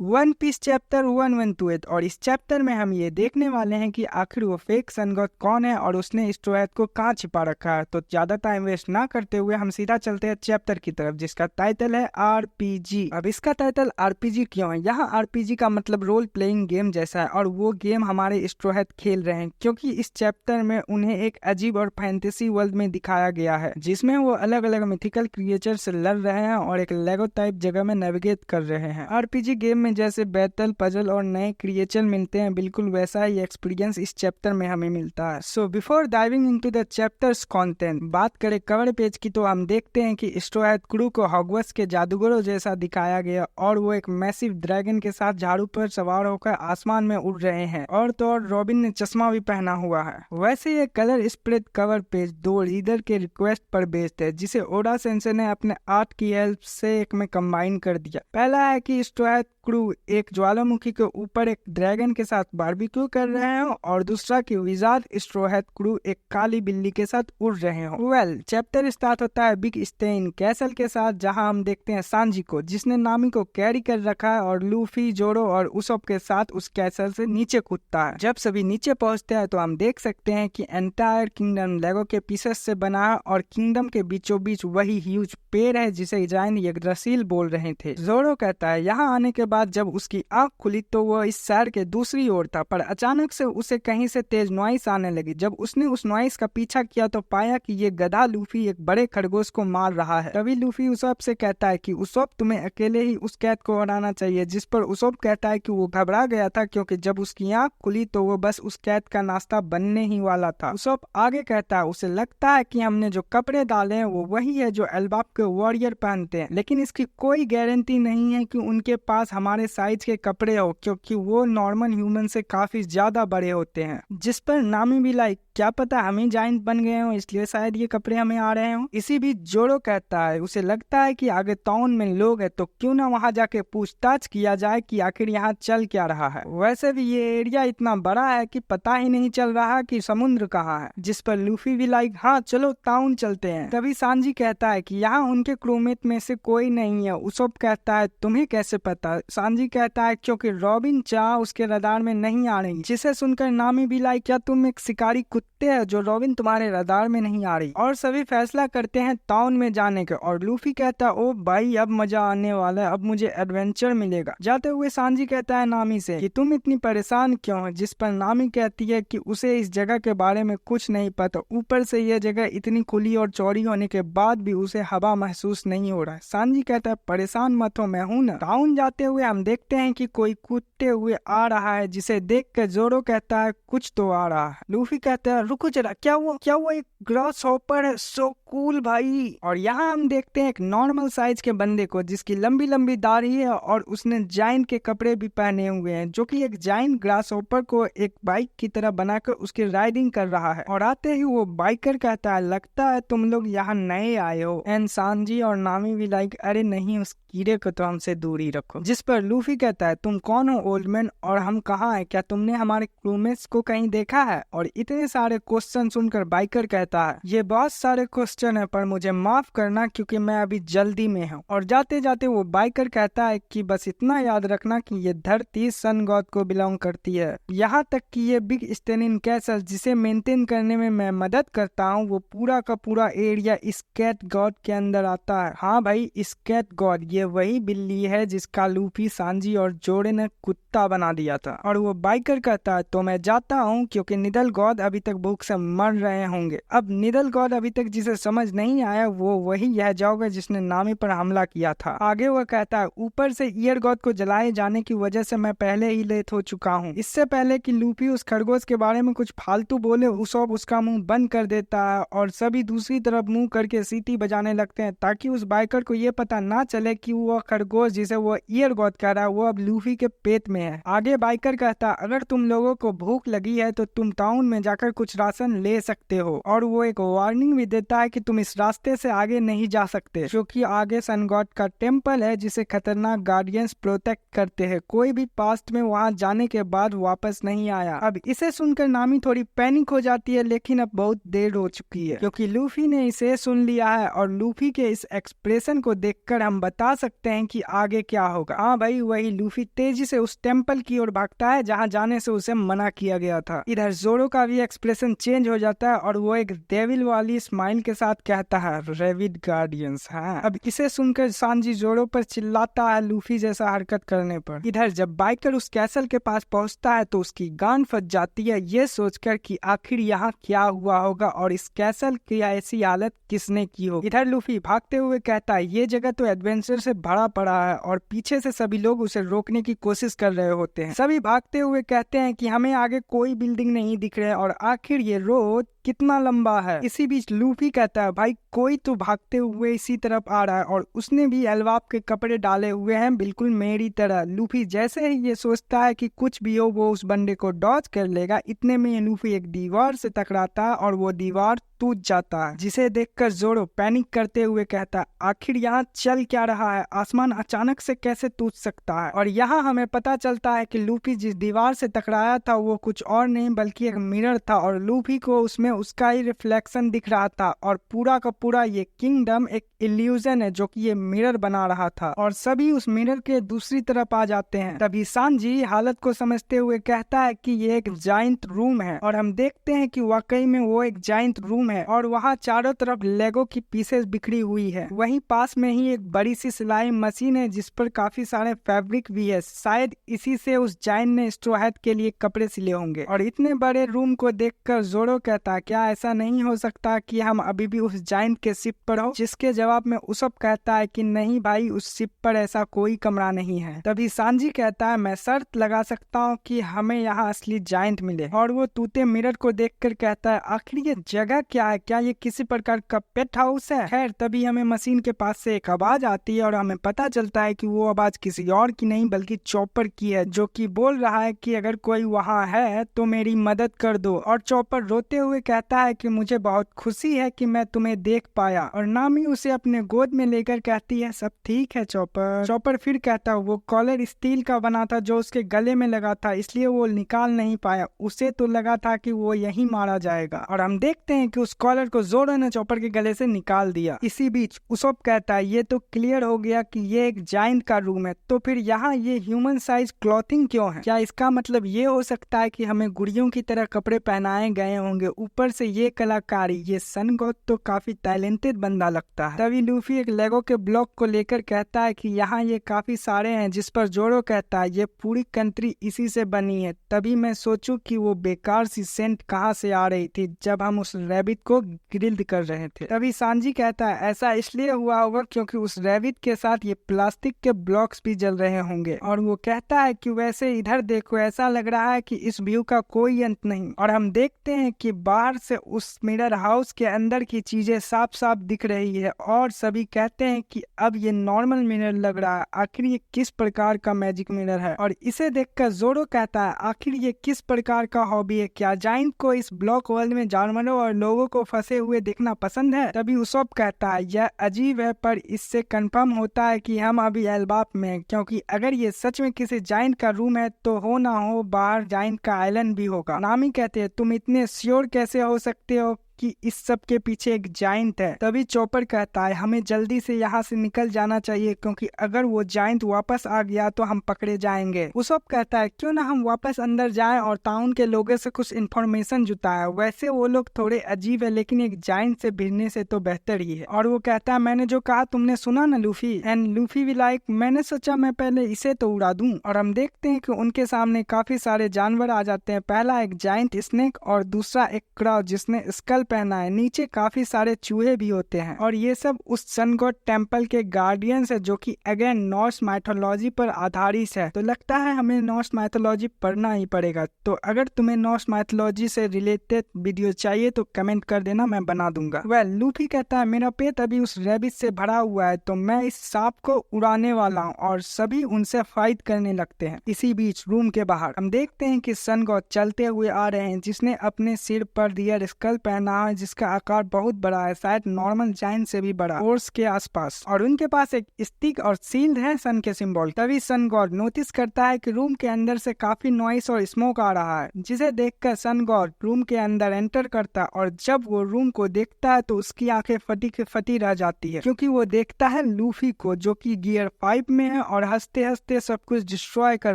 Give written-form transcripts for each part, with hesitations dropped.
One piece chapter 112 और इस chapter में हम ये देखने वाले हैं कि आखिर वो फेक सन गॉड कौन है और उसने स्ट्रॉ हैट को कहाँ छिपा रखा है। तो ज्यादा टाइम वेस्ट ना करते हुए हम सीधा चलते हैं चैप्टर की तरफ, जिसका टाइटल है आरपीजी। अब इसका टाइटल आरपीजी क्यों है? यहाँ आरपीजी का मतलब रोल प्लेइंग गेम जैसा है और वो गेम हमारे स्ट्रॉ हैट खेल रहे हैं, क्योंकि इस चैप्टर में उन्हें एक अजीब और फैंटेसी वर्ल्ड में दिखाया गया है, जिसमें वो अलग अलग मिथिकल क्रिएचर से लड़ रहे हैं और एक लेगो टाइप जगह में नेविगेट कर रहे हैं। आरपीजी गेम में जैसे बैटल, पजल और नए क्रिएचर मिलते हैं, बिल्कुल वैसा ही एक्सपीरियंस इस चैप्टर में हमें मिलता है। So before diving into the chapters content, बात करें कवर पेज की, तो हम देखते हैं कि स्ट्रॉ हैट क्रू को हॉगवर्ट्स के जादूगरों जैसा दिखाया गया और वो एक मैसिव ड्रैगन के साथ झाड़ू पर सवार होकर आसमान में उड़ रहे हैं। और तो और रॉबिन ने चश्मा भी पहना हुआ है। वैसे ये कलर स्प्रेड कवर पेज दो रीडर के रिक्वेस्ट पर बेस्ड है, जिसे ओडा सेंसे ने अपने आर्ट की हेल्प से एक में कंबाइन कर दिया। पहला है कि स्ट्रॉ हैट क्रू एक ज्वालामुखी के ऊपर एक ड्रैगन के साथ बारबेक्यू कर रहे हैं और दूसरा कि विजार्ड स्ट्रॉ हैट क्रू एक काली बिल्ली के साथ उड़ रहे हो। चैप्टर स्टार्ट होता है बिग स्टेन कैसल के साथ, जहां हम देखते हैं सांजी को, जिसने नामी को कैरी कर रखा है और लूफी, जोरो और उसोप के साथ उस कैसल से नीचे कूदता है। जब सभी नीचे पहुंचते हैं तो हम देख सकते हैं कि एंटायर किंगडम लेगो के पीसेस से बना है और किंगडम के बीचों बीच वही ह्यूज पेड़ है जिसे जाइन यग्द्रसील बोल रहे थे। जोरो कहता है यहाँ आने के बाद जब उसकी आंख खुली तो वह इस शहर के दूसरी ओर था, पर अचानक से उसे कहीं से तेज नॉइस आने लगी। जब उसने उस नॉइस का पीछा किया तो पाया कि ये गधा लूफी एक बड़े खरगोश को मार रहा है। तभी लूफी उसोप से कहता है कि उसोप तुम्हें अकेले ही उस कैद को हराना चाहिए, जिस पर उसोप कहता है कि वो घबरा गया था क्योंकि जब उसकी आंख खुली तो वो बस उस कैद का नाश्ता बनने ही वाला था। उसोप आगे कहता है उसे लगता है कि हमने जो कपड़े डाले हैं वो वही है जो एल्बाब के वॉरियर पहनते हैं, लेकिन इसकी कोई गारंटी नहीं है कि उनके पास हमारे साइज के कपड़े हो, क्योंकि वो नॉर्मल ह्यूमन से काफी ज्यादा बड़े होते हैं। जिस पर नामी भी लाइक क्या पता हम ही जाइंट बन गए हो, इसलिए शायद ये कपड़े हमें आ रहे हो। इसी बीच जोरो कहता है उसे लगता है कि आगे टाउन में लोग है, तो क्यों ना वहां जाके पूछताछ किया जाए कि आखिर यहाँ चल क्या रहा है। वैसे भी ये एरिया इतना बड़ा है कि पता ही नहीं चल रहा कि समुद्र कहाँ है। जिस पर लूफी भी लाइक हाँ चलो टाउन चलते हैं। तभी सांजी कहता है कि यहाँ उनके क्रूमेट में से कोई नहीं है। उसोप कहता है तुम्हें कैसे पता? सांजी कहता है क्योंकि रॉबिन चा उसके रडार में नहीं आ रही। जिसे सुनकर नामी भी लाइक क्या तुम एक शिकारी कुत्ते है जो रॉबिन तुम्हारे रडार में नहीं आ रही? और सभी फैसला करते हैं टाउन में जाने का और लूफी कहता है ओ भाई अब मजा आने वाला है, अब मुझे एडवेंचर मिलेगा। जाते हुए सांजी कहता है नामी से कि तुम इतनी परेशान क्यों हो? जिस पर नामी कहती है कि उसे इस जगह के बारे में कुछ नहीं पता, ऊपर से यह जगह इतनी खुली और चौड़ी होने के बाद भी उसे हवा महसूस नहीं हो रहा है। सांजी कहता है परेशान मत हो, मैं हूं ना। टाउन जाते हुए हम देखते हैं कि कोई कूदते हुए आ रहा है, जिसे देख कर जोरो कहता है कुछ तो आ रहा है। लूफी कहता है रुको जरा, क्या हुआ? एक ग्रास हॉपर है, सो कूल भाई। और यहाँ हम देखते हैं एक नॉर्मल साइज के बंदे को जिसकी लंबी लंबी दाढ़ी है और उसने जाइंट के कपड़े भी पहने हुए हैं, जो कि एक जाइंट ग्रास हॉपर को एक बाइक की तरह बनाकर उसकी राइडिंग कर रहा है। और आते ही वो बाइकर कहता है लगता है तुम लोग यहाँ नए आए हो। एंड सांजी और नामी भी लाइक अरे नहीं, उस कीड़े को तो हमसे दूर ही रखो। जिस पर लूफी कहता है तुम कौन हो ओल्ड मैन और हम कहाँ हैं? क्या तुमने हमारे क्रूमेट्स को कहीं देखा है? और इतने सारे क्वेश्चन सुनकर बाइकर कहता है ये बहुत सारे क्वेश्चन है पर मुझे माफ करना क्योंकि मैं अभी जल्दी में हूँ। और जाते जाते वो बाइकर कहता है कि बस इतना याद रखना कि ये धरती सन गॉड को बिलोंग करती है, यहाँ तक कि ये बिग स्टेनिन कैसल जिसे मेंटेन करने में मैं मदद करता हूँ वो पूरा का पूरा एरिया इस कैट गॉड के अंदर आता है। हाँ भाई, इस कैट गॉड ये वही बिल्ली है जिसका लूफी, सांजी और जोड़े ने कुत्ता बना दिया था। और वो बाइकर कहता है तो मैं जाता हूँ क्योंकि निडल गॉड अभी तक भूख से मर रहे होंगे। अब निडल गॉड अभी तक जिसे समझ नहीं आया वो वही यह जाओगे जिसने नामी पर हमला किया था। आगे वह कहता है ऊपर से ईयर गॉड को जलाए जाने की वजह से मैं पहले ही लेट हो चुका हूँ। इससे पहले कि लूफी उस खरगोश के बारे में कुछ फालतू बोले उसोप उसका मुंह बंद कर देता है और सभी दूसरी तरफ मुंह करके सीटी बजाने लगते हैं ताकि उस बाइकर को ये पता ना चले कि वो खरगोश जिसे वो ईयर गॉड कह रहा है वो अब लूफी के पेट में है। आगे बाइकर कहता है अगर तुम लोगों को भूख लगी है तो तुम टाउन में जाकर कुछ राशन ले सकते हो। और वो एक वार्निंग भी देता है कि तुम इस रास्ते से आगे नहीं जा सकते क्योंकि आगे सन गॉड का टेम्पल है जिसे खतरनाक गार्डियंस प्रोटेक्ट करते हैं। कोई भी पास्ट में वहां जाने के बाद वापस नहीं आया। अब इसे सुनकर नामी थोड़ी पैनिक हो जाती है, लेकिन अब बहुत देर हो चुकी है क्योंकि लूफी ने इसे सुन लिया है। और लूफी के इस एक्सप्रेशन को देखकर हम बता सकते हैं कि आगे क्या होगा। हाँ भाई, वही लूफी तेजी से उस टेम्पल की ओर भागता है जहाँ जाने से उसे मना किया गया था। इधर जोरो का भी एक्सप्रेशन चेंज हो जाता है और वो एक डेविल वाली स्माइल के साथ कहता है रेविड गार्डियंस। हाँ, अब इसे सुनकर सांजी जोरो पर चिल्लाता है लूफी जैसा हरकत करने पर। इधर जब बाइकर उस कैसल के पास पहुंचता है तो उसकी गांड फंस जाती है ये सोचकर कि आखिर यहाँ क्या हुआ होगा और इस कैसल की ऐसी हालत किसने की हो। इधर लूफी भागते हुए कहता है ये जगह तो एडवेंचर से भरा पड़ा है और पीछे से सभी लोग उसे रोकने की कोशिश कर रहे होते हैं। सभी भागते हुए कहते हैं कि हमें आगे कोई बिल्डिंग नहीं दिख रहे और आखिर ये रोड कितना लंबा है। इसी बीच लूफी कहता है भाई कोई तो भागते हुए इसी तरफ आ रहा है और उसने भी एल्वाप के कपड़े डाले हुए हैं बिल्कुल मेरी तरह। लूफी जैसे ही ये सोचता है कि कुछ भी हो वो उस बंदे को डॉज कर लेगा, इतने में लूफी एक दीवार से टकराता है और वो दीवार टूट जाता है, जिसे देखकर जोरो पैनिक करते हुए कहता है आखिर यहाँ चल क्या रहा है, आसमान अचानक से कैसे टूट सकता है। और यहाँ हमें पता चलता है कि लूफी जिस दीवार से टकराया था वो कुछ और नहीं बल्कि एक मिरर था और लूफी को उसमें उसका ही रिफ्लेक्शन दिख रहा था और पूरा का पूरा ये किंगडम एक इल्यूजन है जो कि ये मिरर बना रहा था और सभी उस मिरर के दूसरी तरफ आ जाते हैं। तभी सांजी हालत को समझते हुए कहता है कि ये एक जाइंट रूम है और हम देखते हैं कि वाकई में वो एक जाइंट रूम है और वहाँ चारों तरफ लेगो की पीसेस बिखरी हुई है। वहीं पास में ही एक बड़ी सी सिलाई मशीन है जिस पर काफी सारे फैब्रिक भी है, शायद इसी से उस जाइंट ने स्ट्रॉ हैट के लिए कपड़े सिले होंगे। और इतने बड़े रूम को देखकर जोरो कहता क्या ऐसा नहीं हो सकता कि हम अभी भी उस जाइंट के शिप पर हो, जिसके जवाब में उसप कहता है कि नहीं भाई उस शिप पर ऐसा कोई कमरा नहीं है। तभी सांजी कहता है मैं शर्त लगा सकता हूँ कि हमें यहाँ असली जाइंट मिले और वो टूटे मिरर को देखकर कहता है आखिर ये जगह क्या है, क्या ये किसी प्रकार का पेट हाउस है। खैर तभी हमें मशीन के पास से एक आवाज आती है और हमें पता चलता है कि वो आवाज किसी और की नहीं बल्कि चॉपर की है जो कि बोल रहा है कि अगर कोई वहाँ है तो मेरी मदद कर दो। और चॉपर रोते हुए कहता है कि मुझे बहुत खुशी है कि मैं तुम्हें देख पाया और नामी उसे अपने गोद में लेकर कहती है सब ठीक है चॉपर। चॉपर फिर कहता है वो कॉलर स्टील का बना था जो उसके गले में लगा था इसलिए वो निकाल नहीं पाया, उसे तो लगा था कि वो यही मारा जाएगा। और हम देखते हैं कि उस कॉलर को जोरो ने चॉपर के गले से निकाल दिया। इसी बीच उसोप कहता है ये तो क्लियर हो गया कि ये एक जाइंट का रूम है, तो फिर यहाँ ये ह्यूमन साइज क्लॉथिंग क्यों है? क्या इसका मतलब ये हो सकता है कि हमें गुड़ियों की तरह कपड़े पहनाए गए होंगे? ऊपर से ये कलाकारी, ये सन गोत तो काफी टैलेंटेड बंदा लगता है। तभी लूफी एक लेगो के ब्लॉक को लेकर कहता है कि यहाँ ये काफी सारे हैं, जिस पर जोरो कहता है ये पूरी कंट्री इसी से बनी है। तभी मैं सोचूं कि वो बेकार सी सेंट कहाँ से आ रही थी जब हम उस रैबिट को ग्रिल्ड कर रहे थे। तभी सांजी कहता है ऐसा इसलिए हुआ होगा क्योंकि उस रैबिट के साथ ये प्लास्टिक के ब्लॉक्स भी जल रहे होंगे। और वो कहता है कि वैसे इधर देखो ऐसा लग रहा है कि इस व्यू का कोई अंत नहीं। और हम देखते हैं कि बाहर से उस मिरर हाउस के अंदर की चीजें साफ साफ दिख रही है और सभी कहते हैं कि अब ये नॉर्मल मिरर लग रहा है, आखिर ये किस प्रकार का मैजिक मिरर है। और इसे देखकर जोरो कहता है आखिर ये किस प्रकार का हॉबी है, क्या जाइंट को इस ब्लॉक वर्ल्ड में जानवरों और लोगों को फंसे हुए देखना पसंद है? तभी उसोप कहता है यह अजीब है पर इससे कंफर्म होता है कि हम अभी एल्बाप में हैं, क्योंकि अगर ये सच में किसी जाइंट का रूम है तो हो ना हो बाहर जाइंट का आइलैंड भी होगा। नामी कहते हैं तुम इतने श्योर कैसे हो सकते हो कि इस सब के पीछे एक जाइंट है? तभी चॉपर कहता है हमें जल्दी से यहाँ से निकल जाना चाहिए क्योंकि अगर वो जाइंट वापस आ गया तो हम पकड़े जाएंगे। उसोप कहता है क्यों ना हम वापस अंदर जाएं और टाउन के लोगों से कुछ इन्फॉर्मेशन जुटाएं, वैसे वो लोग थोड़े अजीब है लेकिन एक जाइंट से भिड़ने से तो बेहतर ही है। और वो कहता है मैंने जो कहा तुमने सुना ना लूफी? एंड लूफी भी लाइक मैंने सोचा मैं पहले इसे तो उड़ा दूं। और हम देखते हैं कि उनके सामने काफी सारे जानवर आ जाते हैं। पहला एक जाइंट स्नेक और दूसरा एक क्राउ जिसने स्कल पहना है, नीचे काफी सारे चूहे भी होते हैं। और ये सब उस सन गॉड टेम्पल के गार्डियंस है जो कि अगेन नॉर्स माइथोलॉजी पर आधारित है। तो लगता है हमें नॉर्स माइथोलॉजी पढ़ना ही पड़ेगा। तो अगर तुम्हें नॉर्स माइथोलॉजी से रिलेटेड वीडियो चाहिए तो कमेंट कर देना, मैं बना दूंगा। वेल लूफी कहता है मेरा पेट अभी उस रैबिट से भरा हुआ है तो मैं इस सांप को उड़ाने वाला हूँ और सभी उनसे फाइट करने लगते हैं। इसी बीच रूम के बाहर हम देखते हैं कि सन गॉड चलते हुए आ रहे हैं जिसने अपने सिर पर डियर स्कल पहना रहा है जिसका आकार बहुत बड़ा है, शायद नॉर्मल जायंट से भी बड़ा, फोर्स के आसपास। और उनके पास एक स्टिक और शील्ड है सन के सिंबल। तभी सन गॉड नोटिस करता है कि रूम के अंदर से काफी नॉइस और स्मोक आ रहा है, जिसे देखकर सन गॉड रूम के अंदर एंटर करता है। और जब वो रूम को देखता है तो उसकी आंखें फटी के फटी रह जाती है, क्योंकि वो देखता है लूफी को, जो कि गियर 5 में है और हंसते हंसते सब कुछ डिस्ट्रॉय कर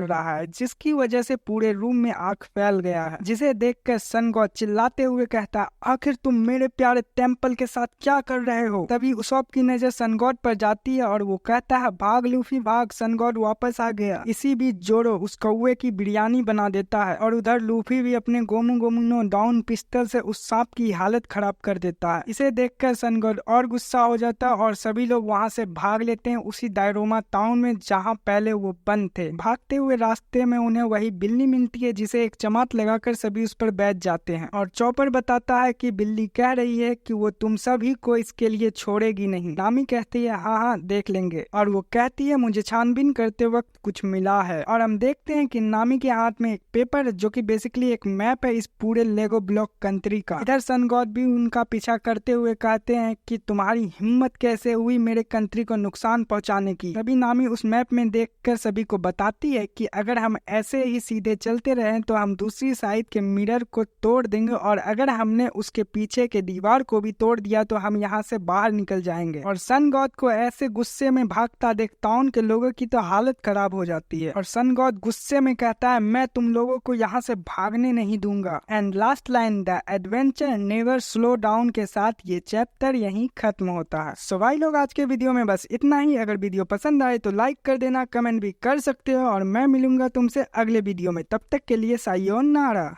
रहा है, जिसकी वजह से पूरे रूम में आग फैल गया है। जिसे देखकर सन गॉड चिल्लाते हुए कहता है, आखिर तुम मेरे प्यारे टेम्पल के साथ क्या कर रहे हो। तभी उसॉप की नजर सन गॉड पर जाती है और वो कहता है, भाग लूफी भाग। सन गॉड वापस आ गया। इसी बीच जोरो उस कौवे की बिरयानी बना देता है और उधर लूफी भी अपने गोमू गोमुनो डाउन पिस्टल से उस सांप की हालत खराब कर देता है। इसे देखकर सन गॉड और गुस्सा हो जाता है और सभी लोग वहां से भाग लेते हैं उसी डायरोमा टाउन में जहां पहले वो बंद थे। भागते हुए रास्ते में उन्हें वही बिल्ली मिलती है, जिसे एक चमाट लगाकर सभी उस पर बैठ जाते हैं। और चॉपर बताता है कि बिल्ली कह रही है कि वो तुम सभी को इसके लिए छोड़ेगी नहीं। नामी कहती है, हाँ हाँ देख लेंगे। और वो कहती है, मुझे छानबीन करते वक्त कुछ मिला है। और हम देखते हैं कि नामी के हाथ में एक पेपर है, जो कि बेसिकली एक मैप है इस पूरे लेगो ब्लॉक कंट्री का। इधर सन गॉड भी उनका पीछा करते हुए कहते हैं कि तुम्हारी हिम्मत कैसे हुई मेरे कंट्री को नुकसान पहुंचाने की। तभी नामी उस मैप में देखकर सभी को बताती है कि अगर हम ऐसे ही सीधे चलते रहे तो हम दूसरी साइड के मिरर को तोड़ देंगे, और अगर हमने उसके पीछे के दीवार को भी तोड़ दिया तो हम यहाँ से बाहर निकल जाएंगे। और सन गॉड को ऐसे गुस्से में भागता देख टाउन के लोगों की तो हालत खराब हो जाती है। और सन गॉड गुस्से में कहता है, मैं तुम लोगों को यहाँ से भागने नहीं दूंगा। And last line, the adventure never slow down के साथ ये चैप्टर यहीं खत्म होता है। सो भाई लोग, आज के वीडियो में बस इतना ही। अगर वीडियो पसंद आए तो लाइक कर देना, कमेंट भी कर सकते हो, और मैं मिलूंगा तुमसे अगले वीडियो में। तब तक के लिए सायोनारा।